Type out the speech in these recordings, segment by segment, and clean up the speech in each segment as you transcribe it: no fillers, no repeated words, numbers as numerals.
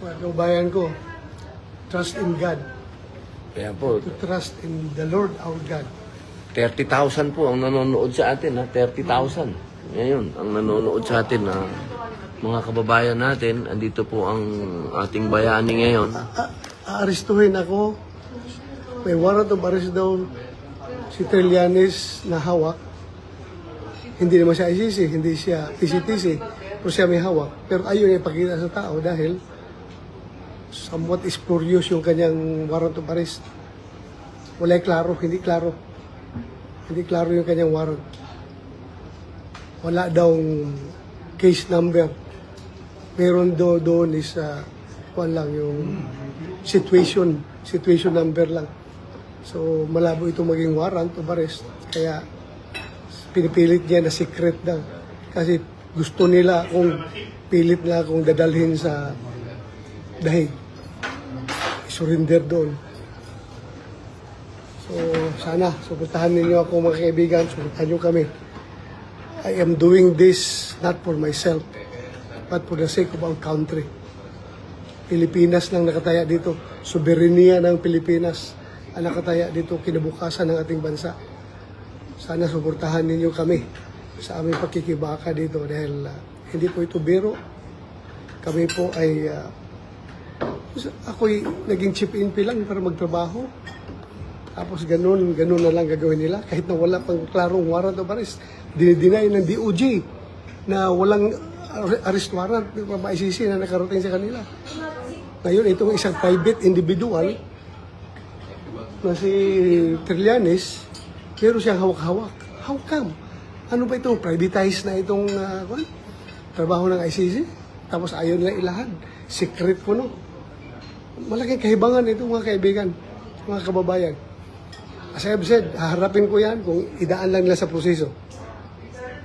Mga kabayan ko, trust in God. Kaya po, To trust in the Lord our God. 30,000 po ang nanonood sa atin, ha? 30,000. Ngayon, ang nanonood sa atin na mga kababayan natin, andito po ang ating bayani ngayon. Aarestuhin ako. May warrant of arrest daw si Trillanes na hawak. Hindi naman siya ICC, hindi siya PCTC, pero siya may hawak. Pero ayaw niya ipakita sa tao dahil somewhat spurious yung kanyang warrant of arrest. Wala klaro, hindi klaro. Hindi klaro yung kanyang warrant. Wala daw case number. Meron doon is lang yung situation number lang. So malabo ito maging warrant of arrest. Kaya pinipilit niya na secret daw. Kasi gusto nila kung pilit na akong dadalhin sa dahig. Surrender doon. So sana, suportahan ninyo ako mga kaibigan, suportahan nyo kami. I am doing this not for myself, but for the sake of our country. Pilipinas lang nakataya dito. Soberenya ng Pilipinas ang nakataya dito, kinabukasan ng ating bansa. Sana suportahan ninyo kami sa aming pakikibaka dito dahil hindi po ito biro. Kami po ay ako'y naging chip-in lang para magtrabaho. Tapos ganun na lang gagawin nila kahit na wala pang klarong warrant of arrest. Dinideny ng DOJ na walang arrest warrant ng ICC na nakarating sa kanila. Ngayon, itong isang private individual na si Trillanes, meron siyang hawak-hawak. How come? Ano ba itong privatized na itong trabaho ng ICC? Tapos ayaw nila ilahad. Secret po, no? Malaking kahibangan ito, mga kaibigan, mga kababayan. As I have said, haharapin ko yan kung idaan lang nila sa proseso.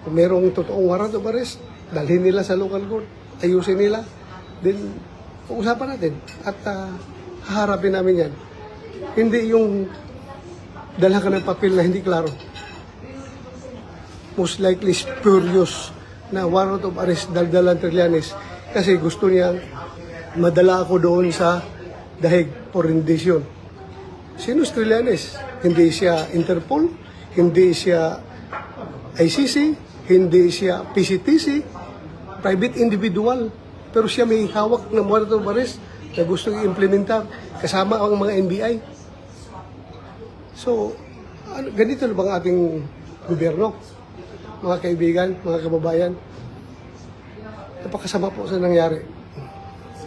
Kung merong totoong warrant of arrest, dalhin nila sa local court, ayusin nila, then pag-usapan natin at haharapin namin yan. Hindi yung dala ka ng papel na hindi klaro. Most likely spurious na warrant of arrest daldalan Trillanes kasi gusto niya madala ako doon sa dahig for rendition. Sino si Trillanes? Hindi siya Interpol, hindi siya ICC, hindi siya PCTC, private individual. Pero siya may hawak ng warrant of arrest na gusto i-implementar kasama ang mga NBI. So, ganito na bang ating gobyerno? Mga kaibigan, mga kababayan, napakasama po sa nangyari.